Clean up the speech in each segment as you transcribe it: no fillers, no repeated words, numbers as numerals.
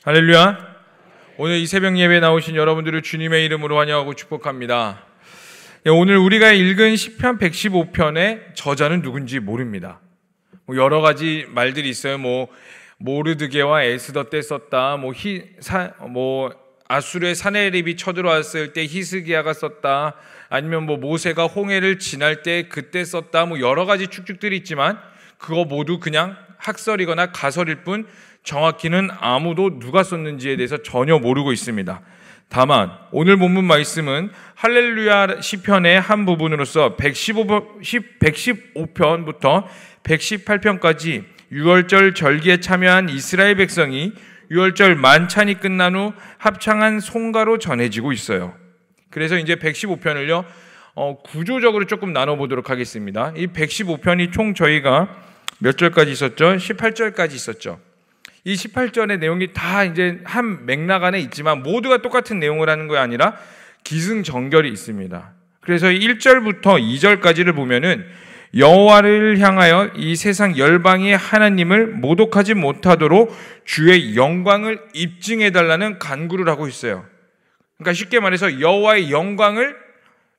할렐루야. 오늘 이 새벽 예배에 나오신 여러분들을 주님의 이름으로 환영하고 축복합니다. 오늘 우리가 읽은 시편 115편의 저자는 누군지 모릅니다. 여러 가지 말들이 있어요. 모르드게와 에스더 때 썼다. 아수르의 사네립이 쳐들어왔을 때 히스기야가 썼다. 아니면 모세가 홍해를 지날 때 그때 썼다. 여러 가지 축축들이 있지만 그거 모두 그냥 학설이거나 가설일 뿐 정확히는 아무도 누가 썼는지에 대해서 전혀 모르고 있습니다. 다만 오늘 본문 말씀은 할렐루야 시편의 한 부분으로서 115편부터 118편까지 유월절 절기에 참여한 이스라엘 백성이 유월절 만찬이 끝난 후 합창한 송가로 전해지고 있어요. 그래서 이제 115편을요 구조적으로 조금 나눠보도록 하겠습니다. 이 115편이 총 저희가 몇 절까지 있었죠? 18절까지 있었죠. 이 18절의 내용이 다 이제 한 맥락 안에 있지만 모두가 똑같은 내용을 하는 게 아니라 기승전결이 있습니다. 그래서 1절부터 2절까지를 보면은 여호와를 향하여 이 세상 열방이 하나님을 모독하지 못하도록 주의 영광을 입증해달라는 간구를 하고 있어요. 그러니까 쉽게 말해서 여호와의 영광을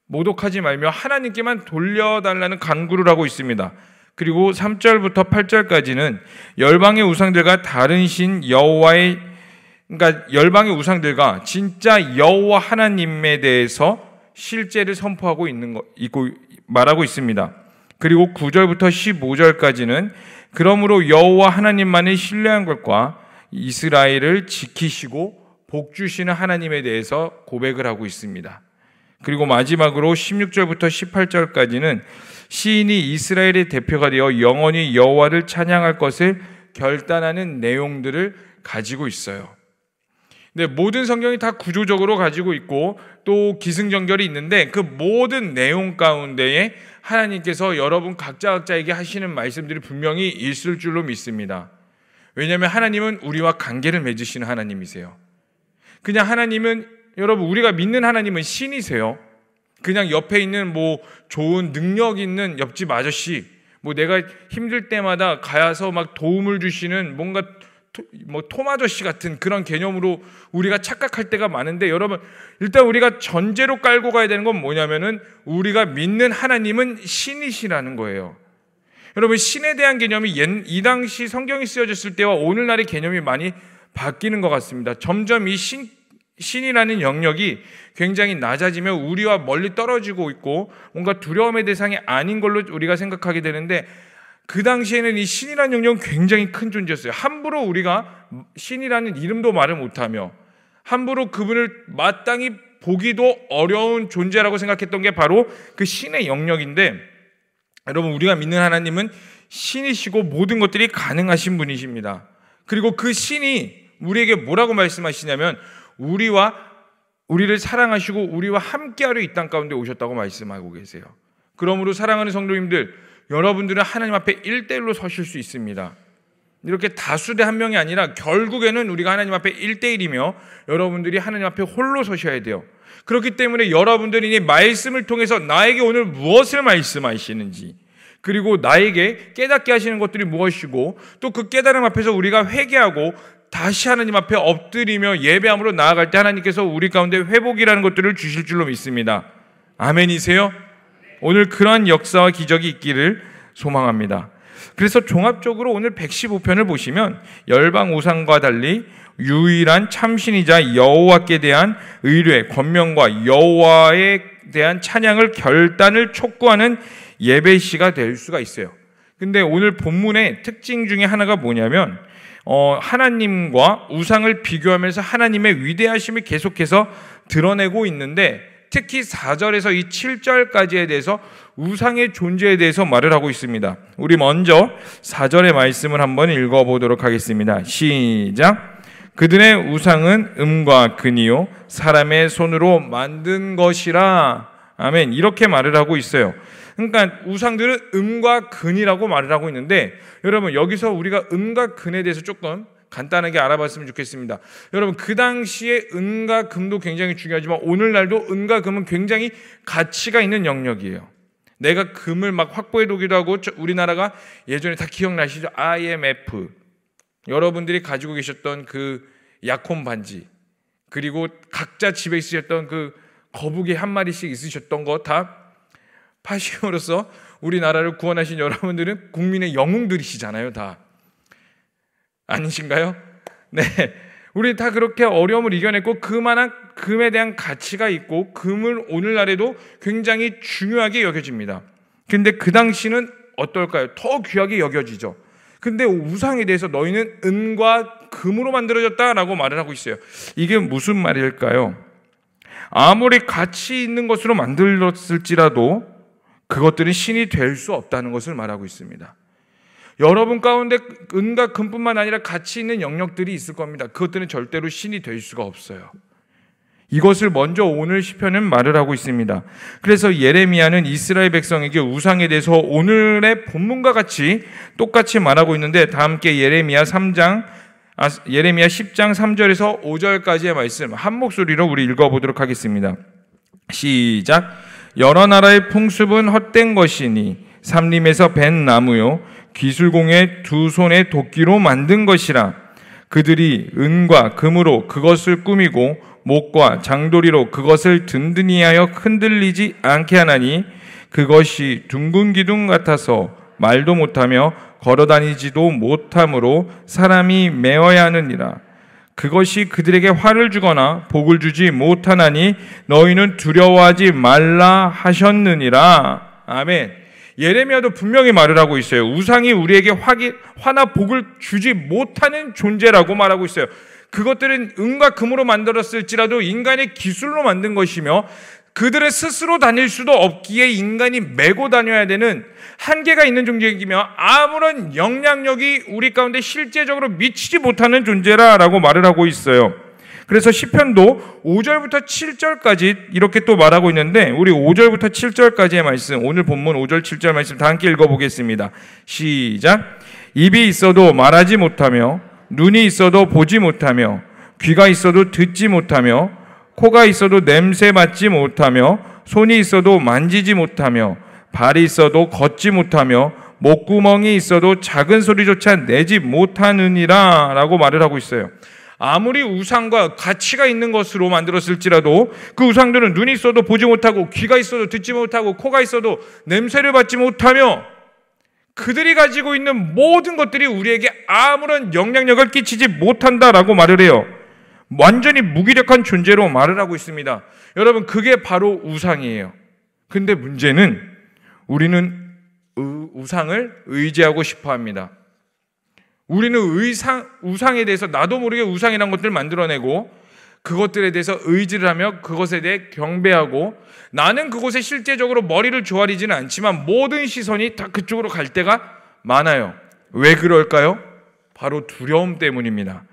모독하지 말며 하나님께만 돌려달라는 간구를 하고 있습니다. 그리고 3절부터 8절까지는 열방의 우상들과 다른 신 여호와의, 그러니까 열방의 우상들과 진짜 여호와 하나님에 대해서 실제를 선포하고 말하고 있습니다. 그리고 9절부터 15절까지는 그러므로 여호와 하나님만을 신뢰한 것과 이스라엘을 지키시고 복 주시는 하나님에 대해서 고백을 하고 있습니다. 그리고 마지막으로 16절부터 18절까지는 시인이 이스라엘의 대표가 되어 영원히 여호와를 찬양할 것을 결단하는 내용들을 가지고 있어요. 근데 모든 성경이 다 구조적으로 가지고 있고 또 기승전결이 있는데 그 모든 내용 가운데에 하나님께서 여러분 각자에게 하시는 말씀들이 분명히 있을 줄로 믿습니다. 왜냐하면 하나님은 우리와 관계를 맺으시는 하나님이세요. 그냥 하나님은, 여러분 우리가 믿는 하나님은 신이세요. 그냥 옆에 있는 좋은 능력 있는 옆집 아저씨, 내가 힘들 때마다 가서 막 도움을 주시는 뭔가 톰 아저씨 같은 그런 개념으로 우리가 착각할 때가 많은데, 여러분 일단 우리가 전제로 깔고 가야 되는 건 뭐냐면은 우리가 믿는 하나님은 신이시라는 거예요. 여러분 신에 대한 개념이 이 당시 성경이 쓰여졌을 때와 오늘날의 개념이 많이 바뀌는 것 같습니다. 점점 이 신이라는 영역이 굉장히 낮아지며 우리와 멀리 떨어지고 있고 뭔가 두려움의 대상이 아닌 걸로 우리가 생각하게 되는데, 그 당시에는 이 신이라는 영역은 굉장히 큰 존재였어요. 함부로 우리가 신이라는 이름도 말을 못하며 함부로 그분을 마땅히 보기도 어려운 존재라고 생각했던 게 바로 그 신의 영역인데, 여러분 우리가 믿는 하나님은 신이시고 모든 것들이 가능하신 분이십니다. 그리고 그 신이 우리에게 뭐라고 말씀하시냐면 우리를 사랑하시고 우리와 함께하려 이 땅 가운데 오셨다고 말씀하고 계세요. 그러므로 사랑하는 성도님들, 여러분들은 하나님 앞에 1대1로 서실 수 있습니다. 이렇게 다수대 한 명이 아니라 결국에는 우리가 하나님 앞에 1대1이며 여러분들이 하나님 앞에 홀로 서셔야 돼요. 그렇기 때문에 여러분들이 이 말씀을 통해서 나에게 오늘 무엇을 말씀하시는지, 그리고 나에게 깨닫게 하시는 것들이 무엇이고 또 그 깨달음 앞에서 우리가 회개하고 다시 하나님 앞에 엎드리며 예배함으로 나아갈 때 하나님께서 우리 가운데 회복이라는 것들을 주실 줄로 믿습니다. 아멘이세요? 오늘 그러한 역사와 기적이 있기를 소망합니다. 그래서 종합적으로 오늘 115편을 보시면 열방 우상과 달리 유일한 참신이자 여호와께 대한 의뢰, 권명과 여호와에 대한 찬양을 결단을 촉구하는 예배시가 될 수가 있어요. 근데 오늘 본문의 특징 중에 하나가 뭐냐면 하나님과 우상을 비교하면서 하나님의 위대하심을 계속해서 드러내고 있는데, 특히 4절에서 이 7절까지에 대해서 우상의 존재에 대해서 말을 하고 있습니다. 우리 먼저 4절의 말씀을 한번 읽어보도록 하겠습니다. 시작. 그들의 우상은 음과 금이요 사람의 손으로 만든 것이라. 아멘. 이렇게 말을 하고 있어요. 그러니까 우상들은 음과 금이라고 말을 하고 있는데, 여러분 여기서 우리가 음과 금에 대해서 조금 간단하게 알아봤으면 좋겠습니다. 여러분 그 당시에 은과 금도 굉장히 중요하지만 오늘날도 은과 금은 굉장히 가치가 있는 영역이에요. 내가 금을 막 확보해 두기도 하고, 우리나라가 예전에 다 기억나시죠? IMF, 여러분들이 가지고 계셨던 그 약혼 반지, 그리고 각자 집에 있으셨던 그 거북이 한 마리씩 있으셨던 거 다 파심으로써 우리나라를 구원하신 여러분들은 국민의 영웅들이시잖아요. 다 아니신가요? 네, 우리 다 그렇게 어려움을 이겨냈고 그만한 금에 대한 가치가 있고 금은 오늘날에도 굉장히 중요하게 여겨집니다. 근데 그 당시는 어떨까요? 더 귀하게 여겨지죠. 근데 우상에 대해서 너희는 은과 금으로 만들어졌다라고 말을 하고 있어요. 이게 무슨 말일까요? 아무리 가치 있는 것으로 만들었을지라도 그것들은 신이 될 수 없다는 것을 말하고 있습니다. 여러분 가운데 은과 금뿐만 아니라 가치 있는 영역들이 있을 겁니다. 그것들은 절대로 신이 될 수가 없어요. 이것을 먼저 오늘 시편은 말을 하고 있습니다. 그래서 예레미야는 이스라엘 백성에게 우상에 대해서 오늘의 본문과 같이 똑같이 말하고 있는데, 다 함께 예레미야 10장 3절에서 5절까지의 말씀 한 목소리로 우리 읽어보도록 하겠습니다. 시작. 여러 나라의 풍습은 헛된 것이니 삼림에서 벤 나무요 기술공의 두 손의 도끼로 만든 것이라. 그들이 은과 금으로 그것을 꾸미고 목과 장도리로 그것을 든든히 하여 흔들리지 않게 하나니 그것이 둥근 기둥 같아서 말도 못하며 걸어다니지도 못하므로 사람이 메어야 하느니라. 그것이 그들에게 화를 주거나 복을 주지 못하나니 너희는 두려워하지 말라 하셨느니라. 아멘. 예레미야도 분명히 말을 하고 있어요. 우상이 우리에게 화나 복을 주지 못하는 존재라고 말하고 있어요. 그것들은 은과 금으로 만들었을지라도 인간의 기술로 만든 것이며 그들은 스스로 다닐 수도 없기에 인간이 메고 다녀야 되는 한계가 있는 존재이며 아무런 영향력이 우리 가운데 실제적으로 미치지 못하는 존재라고 말을 하고 있어요. 그래서 시편도 5절부터 7절까지 이렇게 또 말하고 있는데, 우리 5절부터 7절까지의 말씀, 오늘 본문 5절 7절 말씀 다 함께 읽어보겠습니다. 시작. 입이 있어도 말하지 못하며 눈이 있어도 보지 못하며 귀가 있어도 듣지 못하며 코가 있어도 냄새 맡지 못하며 손이 있어도 만지지 못하며 발이 있어도 걷지 못하며 목구멍이 있어도 작은 소리조차 내지 못하느니라 라고 말을 하고 있어요. 아무리 우상과 가치가 있는 것으로 만들었을지라도 그 우상들은 눈이 있어도 보지 못하고 귀가 있어도 듣지 못하고 코가 있어도 냄새를 맡지 못하며 그들이 가지고 있는 모든 것들이 우리에게 아무런 영향력을 끼치지 못한다라고 말을 해요. 완전히 무기력한 존재로 말을 하고 있습니다. 여러분, 그게 바로 우상이에요. 근데 문제는 우리는 우상을 의지하고 싶어 합니다. 우리는 우상에 대해서 나도 모르게 우상이라는 것들을 만들어내고 그것들에 대해서 의지를 하며 그것에 대해 경배하고, 나는 그곳에 실제적으로 머리를 조아리지는 않지만 모든 시선이 다 그쪽으로 갈 때가 많아요. 왜 그럴까요? 바로 두려움 때문입니다.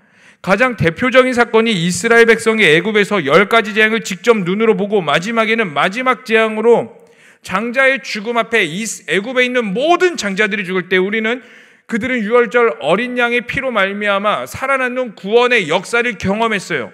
가장 대표적인 사건이 이스라엘 백성이 애굽에서 10가지 재앙을 직접 눈으로 보고 마지막에는 마지막 재앙으로 장자의 죽음 앞에 애굽에 있는 모든 장자들이 죽을 때 우리는 그들은 유월절 어린 양의 피로 말미암아 살아남는 구원의 역사를 경험했어요.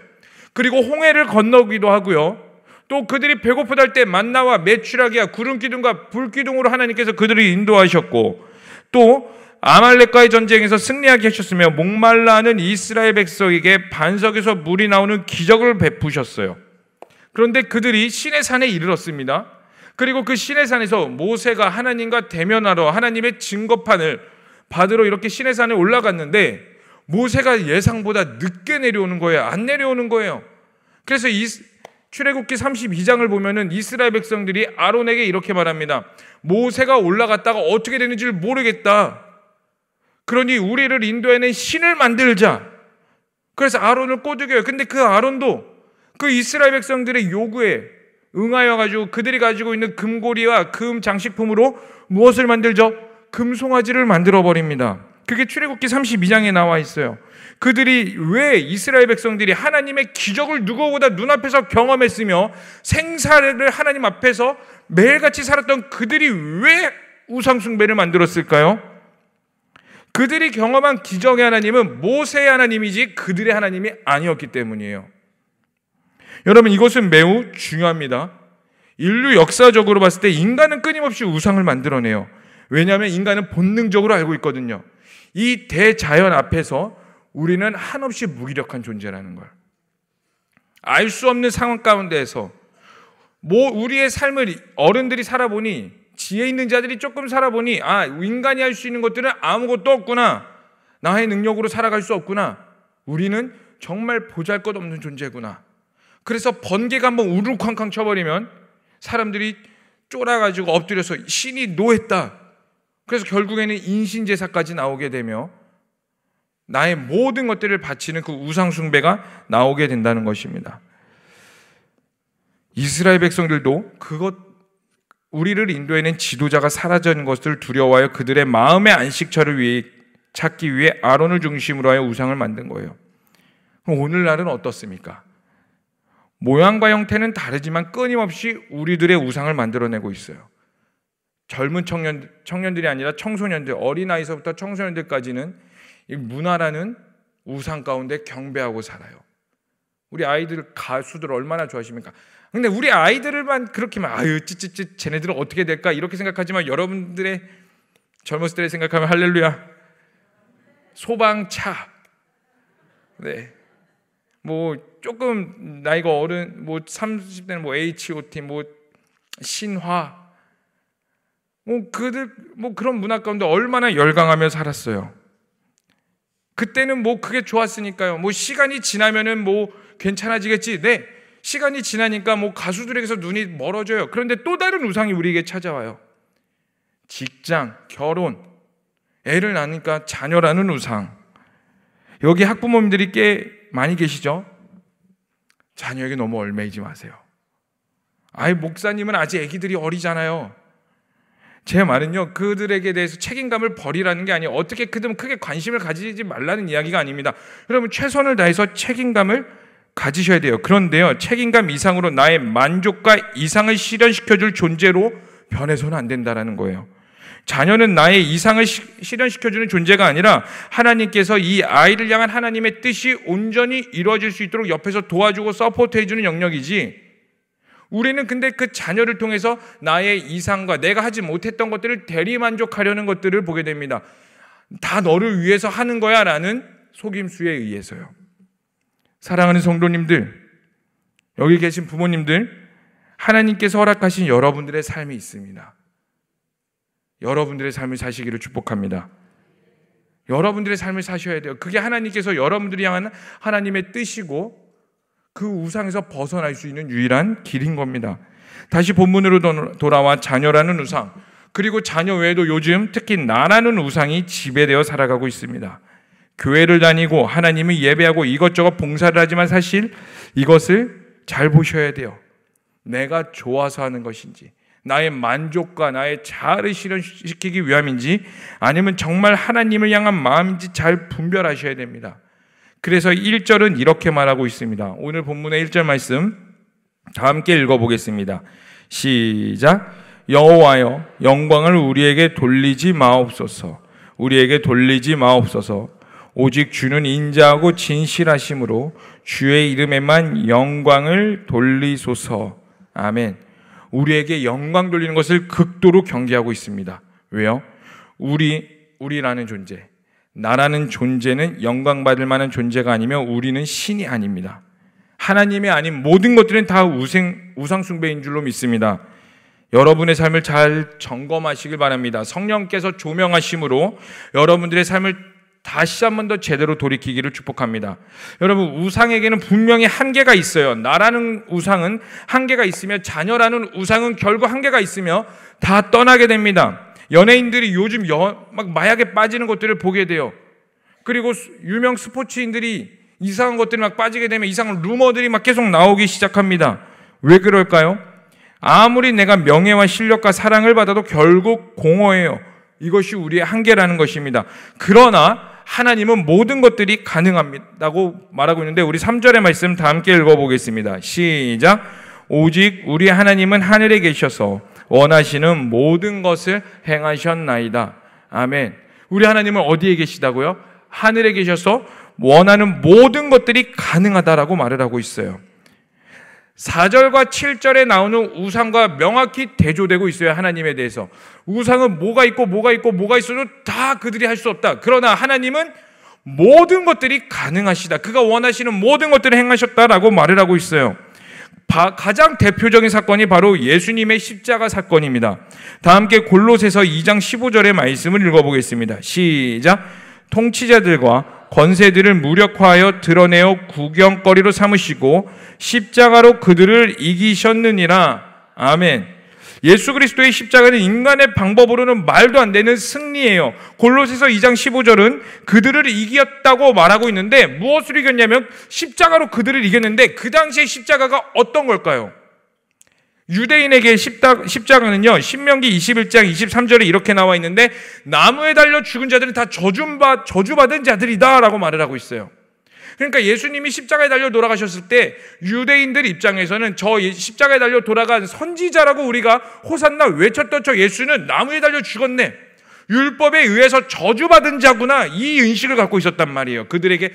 그리고 홍해를 건너기도 하고요. 또 그들이 배고프다 할 때 만나와 메추라기와 구름기둥과 불기둥으로 하나님께서 그들을 인도하셨고, 또 아말렉과의 전쟁에서 승리하게 하셨으며 목말라 하는 이스라엘 백성에게 반석에서 물이 나오는 기적을 베푸셨어요. 그런데 그들이 시내산에 이르렀습니다. 그리고 그 시내산에서 모세가 하나님과 대면하러 하나님의 증거판을 받으러 이렇게 시내산에 올라갔는데 모세가 예상보다 늦게 내려오는 거예요. 안 내려오는 거예요. 그래서 출애굽기 32장을 보면은 이스라엘 백성들이 아론에게 이렇게 말합니다. 모세가 올라갔다가 어떻게 되는지를 모르겠다. 그러니 우리를 인도해낸 신을 만들자. 그래서 아론을 꼬드겨요. 근데 그 아론도 그 이스라엘 백성들의 요구에 응하여 가지고 그들이 가지고 있는 금고리와 금 장식품으로 무엇을 만들죠? 금송아지를 만들어 버립니다. 그게 출애굽기 32장에 나와 있어요. 그들이 왜 이스라엘 백성들이 하나님의 기적을 누구보다 눈앞에서 경험했으며 생사를 하나님 앞에서 매일같이 살았던 그들이 왜 우상숭배를 만들었을까요? 그들이 경험한 기적의 하나님은 모세의 하나님이지 그들의 하나님이 아니었기 때문이에요. 여러분, 이것은 매우 중요합니다. 인류 역사적으로 봤을 때 인간은 끊임없이 우상을 만들어내요. 왜냐하면 인간은 본능적으로 알고 있거든요. 이 대자연 앞에서 우리는 한없이 무기력한 존재라는 걸. 알 수 없는 상황 가운데에서 우리의 삶을 어른들이 살아보니, 지혜 있는 자들이 조금 살아보니, 인간이 할 수 있는 것들은 아무것도 없구나. 나의 능력으로 살아갈 수 없구나. 우리는 정말 보잘것없는 존재구나. 그래서 번개가 한번 우르쾅쾅 쳐버리면 사람들이 쫄아가지고 엎드려서 신이 노했다. 그래서 결국에는 인신제사까지 나오게 되며 나의 모든 것들을 바치는 그 우상숭배가 나오게 된다는 것입니다. 이스라엘 백성들도 우리를 인도해낸 지도자가 사라진 것을 두려워하여 그들의 마음의 안식처를 찾기 위해 아론을 중심으로 하여 우상을 만든 거예요. 그럼 오늘날은 어떻습니까? 모양과 형태는 다르지만 끊임없이 우리들의 우상을 만들어내고 있어요. 젊은 청년들이 아니라 청소년들, 어린아이서부터 청소년들까지는 이 문화라는 우상 가운데 경배하고 살아요. 우리 아이들 가수들 얼마나 좋아하십니까? 근데 우리 아이들만 그렇게만 찌찌찌 쟤네들은 어떻게 될까 이렇게 생각하지만 여러분들의 젊었을 때 생각하면 할렐루야. 소방차, 네, 뭐 조금 나이가 어른, 뭐 30대는 뭐 H.O.T, 뭐 신화, 뭐 그런 문화 가운데 얼마나 열광하며 살았어요. 그때는 뭐 그게 좋았으니까요. 뭐 시간이 지나면은 뭐 괜찮아지겠지. 네, 시간이 지나니까 뭐 가수들에게서 눈이 멀어져요. 그런데 또 다른 우상이 우리에게 찾아와요. 직장, 결혼, 애를 낳으니까 자녀라는 우상. 여기 학부모님들이 꽤 많이 계시죠? 자녀에게 너무 얽매이지 마세요. 목사님은 아직 아기들이 어리잖아요. 제 말은요, 그들에게 대해서 책임감을 버리라는 게 아니에요. 어떻게 크게 관심을 가지지 말라는 이야기가 아닙니다. 여러분, 최선을 다해서 책임감을 가지셔야 돼요. 그런데요, 책임감 이상으로 나의 만족과 이상을 실현시켜줄 존재로 변해서는 안 된다는 거예요. 자녀는 나의 이상을 실현시켜주는 존재가 아니라 하나님께서 이 아이를 향한 하나님의 뜻이 온전히 이루어질 수 있도록 옆에서 도와주고 서포트해주는 영역이지, 우리는 근데 그 자녀를 통해서 나의 이상과 내가 하지 못했던 것들을 대리만족하려는 것들을 보게 됩니다. 다 너를 위해서 하는 거야 라는 속임수에 의해서요. 사랑하는 성도님들, 여기 계신 부모님들, 하나님께서 허락하신 여러분들의 삶이 있습니다. 여러분들의 삶을 사시기를 축복합니다. 여러분들의 삶을 사셔야 돼요. 그게 하나님께서 여러분들이 향한 하나님의 뜻이고 그 우상에서 벗어날 수 있는 유일한 길인 겁니다. 다시 본문으로 돌아와 자녀라는 우상, 그리고 자녀 외에도 요즘 특히 나라는 우상이 지배되어 살아가고 있습니다. 교회를 다니고 하나님을 예배하고 이것저것 봉사를 하지만 사실 이것을 잘 보셔야 돼요. 내가 좋아서 하는 것인지, 나의 만족과 나의 자아를 실현시키기 위함인지, 아니면 정말 하나님을 향한 마음인지 잘 분별하셔야 됩니다. 그래서 1절은 이렇게 말하고 있습니다. 오늘 본문의 1절 말씀 다 함께 읽어보겠습니다. 시작. 여호와여, 영광을 우리에게 돌리지 마옵소서. 우리에게 돌리지 마옵소서. 오직 주는 인자하고 진실하심으로 주의 이름에만 영광을 돌리소서. 아멘. 우리에게 영광 돌리는 것을 극도로 경계하고 있습니다. 왜요? 우리라는 존재, 나라는 존재는 영광받을 만한 존재가 아니며 우리는 신이 아닙니다. 하나님이 아닌 모든 것들은 다 우상숭배인 줄로 믿습니다. 여러분의 삶을 잘 점검하시길 바랍니다. 성령께서 조명하심으로 여러분들의 삶을 다시 한 번 더 제대로 돌이키기를 축복합니다. 여러분, 우상에게는 분명히 한계가 있어요. 나라는 우상은 한계가 있으며 자녀라는 우상은 결국 한계가 있으며 다 떠나게 됩니다. 연예인들이 요즘 막 마약에 빠지는 것들을 보게 돼요. 그리고 유명 스포츠인들이 이상한 것들이 막 빠지게 되면 이상한 루머들이 막 계속 나오기 시작합니다. 왜 그럴까요? 아무리 내가 명예와 실력과 사랑을 받아도 결국 공허해요. 이것이 우리의 한계라는 것입니다. 그러나 하나님은 모든 것들이 가능합니다고 말하고 있는데, 우리 3절의 말씀 다 함께 읽어보겠습니다. 시작. 오직 우리 하나님은 하늘에 계셔서 원하시는 모든 것을 행하셨나이다. 아멘. 우리 하나님은 어디에 계시다고요? 하늘에 계셔서 원하는 모든 것들이 가능하다라고 말을 하고 있어요. 4절과 7절에 나오는 우상과 명확히 대조되고 있어요. 하나님에 대해서. 우상은 뭐가 있어도 다 그들이 할 수 없다. 그러나 하나님은 모든 것들이 가능하시다. 그가 원하시는 모든 것들을 행하셨다라고 말을 하고 있어요. 가장 대표적인 사건이 바로 예수님의 십자가 사건입니다. 다 함께 골로새서 2장 15절의 말씀을 읽어보겠습니다. 시작. 통치자들과 권세들을 무력화하여 드러내어 구경거리로 삼으시고 십자가로 그들을 이기셨느니라. 아멘. 예수 그리스도의 십자가는 인간의 방법으로는 말도 안 되는 승리예요. 골로새서 2장 15절은 그들을 이겼다고 말하고 있는데 무엇을 이겼냐면 십자가로 그들을 이겼는데 그 당시에 십자가가 어떤 걸까요? 유대인에게 십자가는요, 신명기 21장 23절에 이렇게 나와 있는데 나무에 달려 죽은 자들은 다 저주받은 자들이다 라고 말을 하고 있어요. 그러니까 예수님이 십자가에 달려 돌아가셨을 때 유대인들 입장에서는 저 십자가에 달려 돌아간 선지자라고 우리가 호산나 외쳤던 저 예수는 나무에 달려 죽었네, 율법에 의해서 저주받은 자구나, 이 인식을 갖고 있었단 말이에요. 그들에게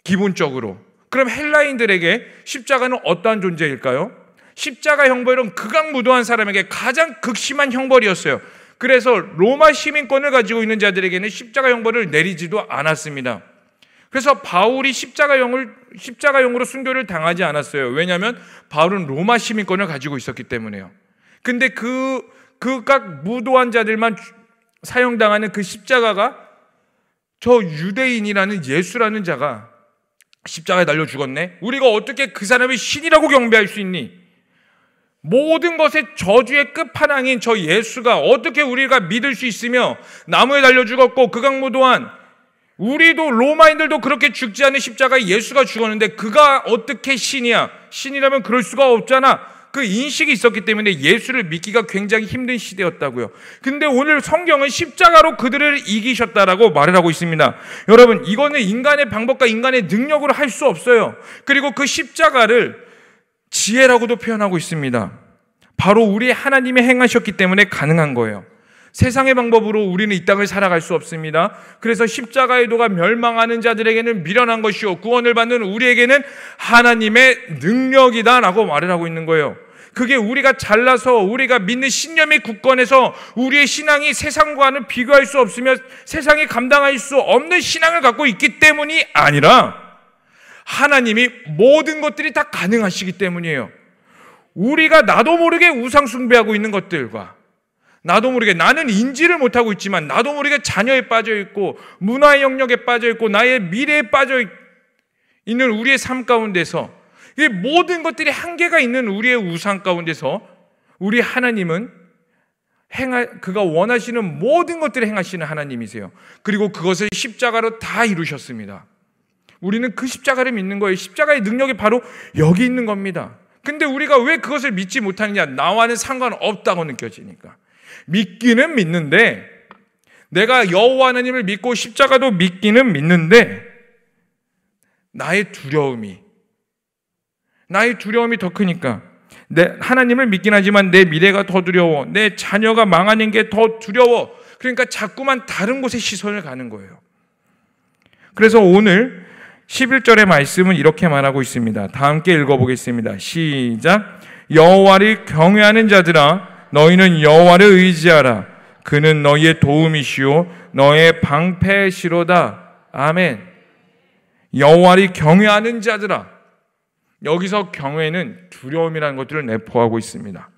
기본적으로. 그럼 헬라인들에게 십자가는 어떠한 존재일까요? 십자가 형벌은 극악무도한 사람에게 가장 극심한 형벌이었어요. 그래서 로마 시민권을 가지고 있는 자들에게는 십자가 형벌을 내리지도 않았습니다. 그래서 바울이 십자가형으로 순교를 당하지 않았어요. 왜냐하면 바울은 로마 시민권을 가지고 있었기 때문에요. 근데 그 극악무도한 자들만 사형당하는 그 십자가가 저 유대인이라는 예수라는 자가 십자가에 달려 죽었네? 우리가 어떻게 그 사람을 신이라고 경배할 수 있니? 모든 것의 저주의 끝판왕인 저 예수가 어떻게 우리가 믿을 수 있으며 나무에 달려 죽었고 극악무도한, 우리도 로마인들도 그렇게 죽지 않은 십자가에 예수가 죽었는데 그가 어떻게 신이야? 신이라면 그럴 수가 없잖아. 그 인식이 있었기 때문에 예수를 믿기가 굉장히 힘든 시대였다고요. 근데 오늘 성경은 십자가로 그들을 이기셨다라고 말을 하고 있습니다. 여러분, 이거는 인간의 방법과 인간의 능력으로 할 수 없어요. 그리고 그 십자가를 지혜라고도 표현하고 있습니다. 바로 우리 하나님이 행하셨기 때문에 가능한 거예요. 세상의 방법으로 우리는 이 땅을 살아갈 수 없습니다. 그래서 십자가의 도가 멸망하는 자들에게는 미련한 것이요 구원을 받는 우리에게는 하나님의 능력이다 라고 말을 하고 있는 거예요. 그게 우리가 잘나서 우리가 믿는 신념의 굳건해서 우리의 신앙이 세상과는 비교할 수 없으며 세상이 감당할 수 없는 신앙을 갖고 있기 때문이 아니라 하나님이 모든 것들이 다 가능하시기 때문이에요. 우리가 나도 모르게 우상 숭배하고 있는 것들과 나도 모르게 나는 인지를 못하고 있지만 나도 모르게 자녀에 빠져있고 문화의 영역에 빠져있고 나의 미래에 빠져있는 우리의 삶 가운데서 이 모든 것들이 한계가 있는 우리의 우상 가운데서 우리 하나님은 그가 원하시는 모든 것들을 행하시는 하나님이세요. 그리고 그것을 십자가로 다 이루셨습니다. 우리는 그 십자가를 믿는 거예요. 십자가의 능력이 바로 여기 있는 겁니다. 근데 우리가 왜 그것을 믿지 못하느냐? 나와는 상관없다고 느껴지니까. 믿기는 믿는데, 내가 여호와 하나님을 믿고 십자가도 믿기는 믿는데 나의 두려움이 더 크니까, 내 하나님을 믿긴 하지만 내 미래가 더 두려워, 내 자녀가 망하는 게 더 두려워. 그러니까 자꾸만 다른 곳에 시선을 가는 거예요. 그래서 오늘 11절의 말씀은 이렇게 말하고 있습니다. 다 함께 읽어보겠습니다. 시작. 여호와를 경외하는 자들아, 너희는 여호와를 의지하라. 그는 너희의 도움이시오 너의 방패시로다. 아멘. 여호와를 경외하는 자들아. 여기서 경외는 두려움이라는 것들을 내포하고 있습니다.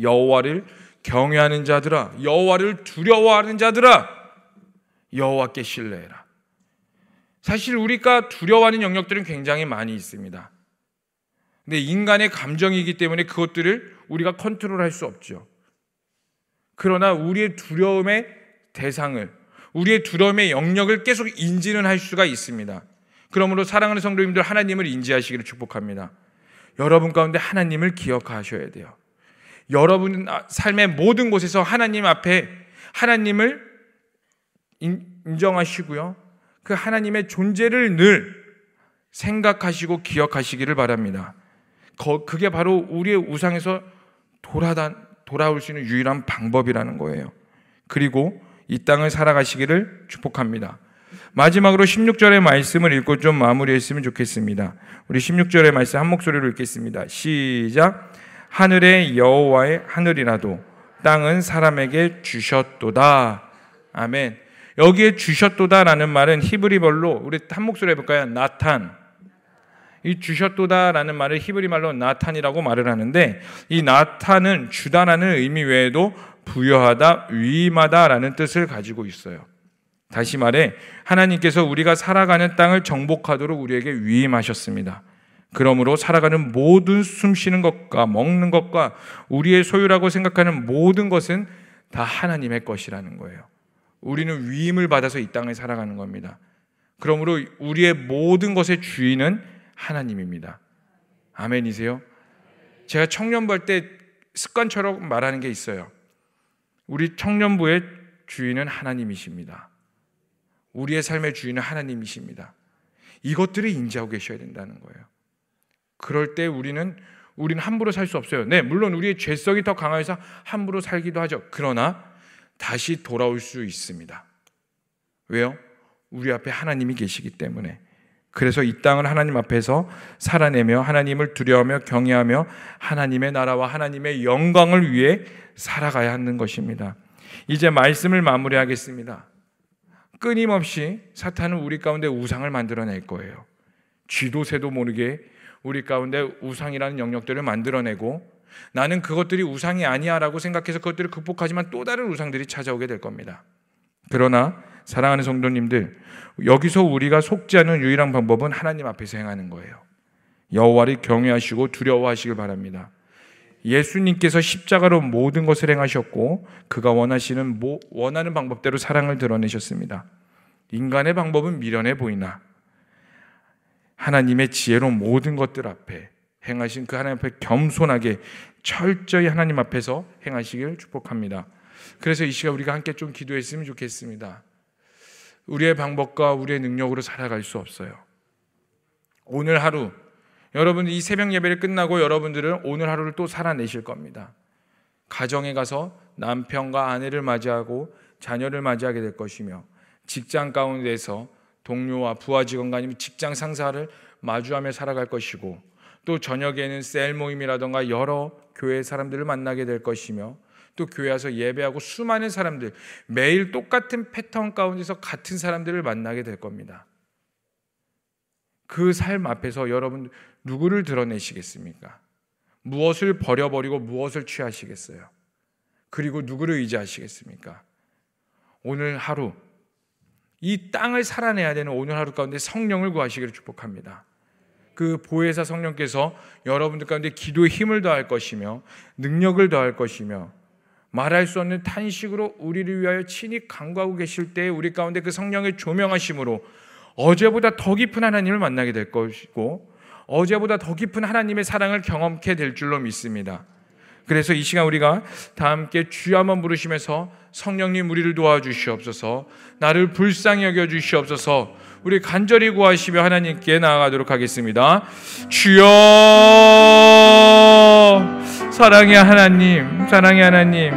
여호와를 경외하는 자들아, 여호와를 두려워하는 자들아, 여호와께 신뢰해라. 사실 우리가 두려워하는 영역들은 굉장히 많이 있습니다. 근데 인간의 감정이기 때문에 그것들을 우리가 컨트롤할 수 없죠. 그러나 우리의 두려움의 대상을, 우리의 두려움의 영역을 계속 인지는 할 수가 있습니다. 그러므로 사랑하는 성도님들, 하나님을 인지하시기를 축복합니다. 여러분 가운데 하나님을 기억하셔야 돼요. 여러분 삶의 모든 곳에서 하나님 앞에 하나님을 인정하시고요, 그 하나님의 존재를 늘 생각하시고 기억하시기를 바랍니다. 그게 바로 우리의 우상에서 돌아올 수 있는 유일한 방법이라는 거예요. 그리고 이 땅을 살아가시기를 축복합니다. 마지막으로 16절의 말씀을 읽고 좀 마무리했으면 좋겠습니다. 우리 16절의 말씀 한 목소리로 읽겠습니다. 시작. 하늘의 여호와의 하늘이라도 땅은 사람에게 주셨도다. 아멘. 여기에 주셨도다라는 말은 히브리 말로 우리 한 목소리 해볼까요? 나탄. 이 주셨도다라는 말을 히브리 말로 나탄이라고 말을 하는데, 이 나탄은 주다라는 의미 외에도 부여하다, 위임하다라는 뜻을 가지고 있어요. 다시 말해 하나님께서 우리가 살아가는 땅을 정복하도록 우리에게 위임하셨습니다. 그러므로 살아가는 모든 숨쉬는 것과 먹는 것과 우리의 소유라고 생각하는 모든 것은 다 하나님의 것이라는 거예요. 우리는 위임을 받아서 이 땅을 살아가는 겁니다. 그러므로 우리의 모든 것의 주인은 하나님입니다. 아멘이세요? 제가 청년부 할 때 습관처럼 말하는 게 있어요. 우리 청년부의 주인은 하나님이십니다. 우리의 삶의 주인은 하나님이십니다. 이것들을 인지하고 계셔야 된다는 거예요. 그럴 때 우리는 함부로 살 수 없어요. 네, 물론 우리의 죄성이 더 강해서 함부로 살기도 하죠. 그러나 다시 돌아올 수 있습니다. 왜요? 우리 앞에 하나님이 계시기 때문에. 그래서 이 땅을 하나님 앞에서 살아내며 하나님을 두려워하며 경외하며 하나님의 나라와 하나님의 영광을 위해 살아가야 하는 것입니다. 이제 말씀을 마무리하겠습니다. 끊임없이 사탄은 우리 가운데 우상을 만들어낼 거예요. 쥐도 새도 모르게 우리 가운데 우상이라는 영역들을 만들어내고, 나는 그것들이 우상이 아니야 라고 생각해서 그것들을 극복하지만 또 다른 우상들이 찾아오게 될 겁니다. 그러나 사랑하는 성도님들, 여기서 우리가 속지 않는 유일한 방법은 하나님 앞에서 행하는 거예요. 여호와를 경외하시고 두려워하시길 바랍니다. 예수님께서 십자가로 모든 것을 행하셨고 그가 원하는 방법대로 사랑을 드러내셨습니다. 인간의 방법은 미련해 보이나 하나님의 지혜로 모든 것들 앞에 행하신 그 하나님 앞에 겸손하게 철저히 하나님 앞에서 행하시길 축복합니다. 그래서 이 시간 우리가 함께 좀 기도했으면 좋겠습니다. 우리의 방법과 우리의 능력으로 살아갈 수 없어요. 오늘 하루, 여러분 이 새벽 예배를 끝나고 여러분들은 오늘 하루를 또 살아내실 겁니다. 가정에 가서 남편과 아내를 맞이하고 자녀를 맞이하게 될 것이며, 직장 가운데서 동료와 부하 직원과 아니면 직장 상사를 마주하며 살아갈 것이고, 또 저녁에는 셀 모임이라던가 여러 교회 사람들을 만나게 될 것이며, 또 교회 와서 예배하고 수많은 사람들, 매일 똑같은 패턴 가운데서 같은 사람들을 만나게 될 겁니다. 그 삶 앞에서 여러분 누구를 드러내시겠습니까? 무엇을 버려버리고 무엇을 취하시겠어요? 그리고 누구를 의지하시겠습니까? 오늘 하루, 이 땅을 살아내야 되는 오늘 하루 가운데 성령을 구하시기를 축복합니다. 그 보혜사 성령께서 여러분들 가운데 기도의 힘을 더할 것이며 능력을 더할 것이며, 말할 수 없는 탄식으로 우리를 위하여 친히 간구하고 계실 때에 우리 가운데 그 성령의 조명하심으로 어제보다 더 깊은 하나님을 만나게 될 것이고, 어제보다 더 깊은 하나님의 사랑을 경험케 될 줄로 믿습니다. 그래서 이 시간 우리가 다 함께 주여 한번 부르시면서 성령님 우리를 도와주시옵소서, 나를 불쌍히 여겨주시옵소서, 우리 간절히 구하시며 하나님께 나아가도록 하겠습니다. 주여, 사랑의 하나님, 사랑의 하나님,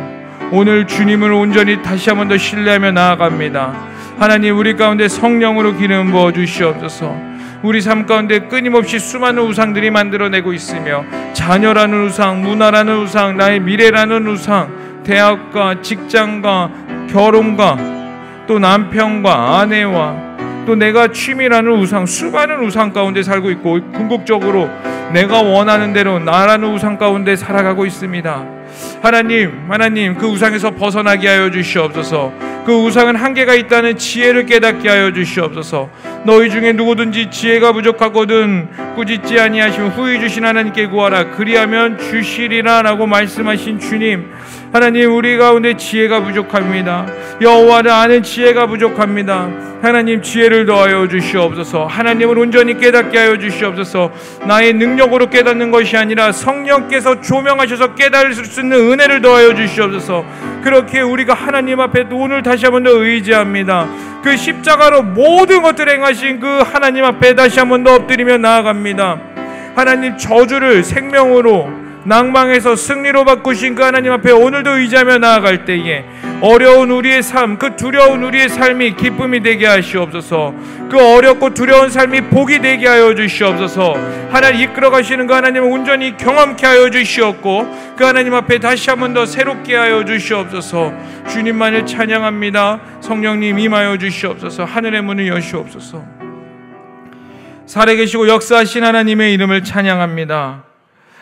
오늘 주님을 온전히 다시 한번 더 신뢰하며 나아갑니다. 하나님, 우리 가운데 성령으로 기름 부어 주시옵소서. 우리 삶 가운데 끊임없이 수많은 우상들이 만들어내고 있으며, 자녀라는 우상, 문화라는 우상, 나의 미래라는 우상, 대학과 직장과 결혼과 또 남편과 아내와 또 내가 취미라는 우상, 수많은 우상 가운데 살고 있고, 궁극적으로 내가 원하는 대로 나라는 우상 가운데 살아가고 있습니다. 하나님, 그 우상에서 벗어나게 하여 주시옵소서. 그 우상은 한계가 있다는 지혜를 깨닫게 하여 주시옵소서. 너희 중에 누구든지 지혜가 부족하거든 꾸짖지 아니하시면 후히 주신 하나님께 구하라, 그리하면 주시리라 라고 말씀하신 주님, 하나님, 우리 가운데 지혜가 부족합니다. 여호와를 아는 지혜가 부족합니다. 하나님, 지혜를 더하여 주시옵소서. 하나님을 온전히 깨닫게 하여 주시옵소서. 나의 능력으로 깨닫는 것이 아니라 성령께서 조명하셔서 깨달을 수 있는 은혜를 더하여 주시옵소서. 그렇게 우리가 하나님 앞에 오늘 다시 한번 더 의지합니다. 그 십자가로 모든 것들을 행하신 그 하나님 앞에 다시 한번 더 엎드리며 나아갑니다. 하나님, 저주를 생명으로, 낭망에서 승리로 바꾸신 그 하나님 앞에 오늘도 의지하며 나아갈 때에 어려운 우리의 삶, 그 두려운 우리의 삶이 기쁨이 되게 하시옵소서. 그 어렵고 두려운 삶이 복이 되게 하여 주시옵소서. 하나님 이끌어 가시는 그 하나님을 온전히 경험케 하여 주시옵고 그 하나님 앞에 다시 한 번 더 새롭게 하여 주시옵소서. 주님만을 찬양합니다. 성령님 임하여 주시옵소서. 하늘의 문을 여시옵소서. 살아계시고 역사하신 하나님의 이름을 찬양합니다.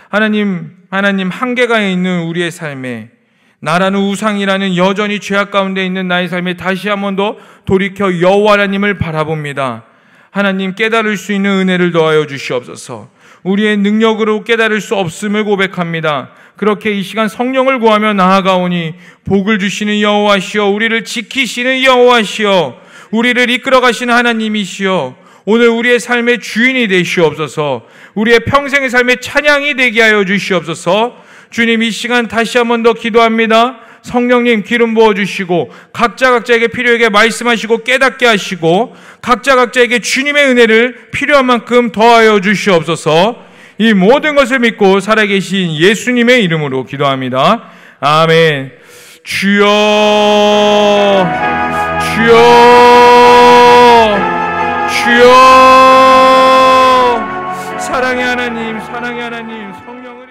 하나님 한계가 있는 우리의 삶에 나라는 우상이라는 여전히 죄악 가운데 있는 나의 삶에 다시 한 번 더 돌이켜 여호와 하나님을 바라봅니다. 하나님 깨달을 수 있는 은혜를 더하여 주시옵소서. 우리의 능력으로 깨달을 수 없음을 고백합니다. 그렇게 이 시간 성령을 구하며 나아가오니 복을 주시는 여호와시여, 우리를 지키시는 여호와시여, 우리를 이끌어 가시는 하나님이시여, 오늘 우리의 삶의 주인이 되시옵소서. 우리의 평생의 삶의 찬양이 되게 하여 주시옵소서. 주님 이 시간 다시 한 번 더 기도합니다. 성령님 기름 부어주시고 각자에게 필요하게 말씀하시고 깨닫게 하시고 각자에게 주님의 은혜를 필요한 만큼 더하여 주시옵소서. 이 모든 것을 믿고 살아계신 예수님의 이름으로 기도합니다. 아멘. 주여 주여 주여. 사랑의 하나님 성령을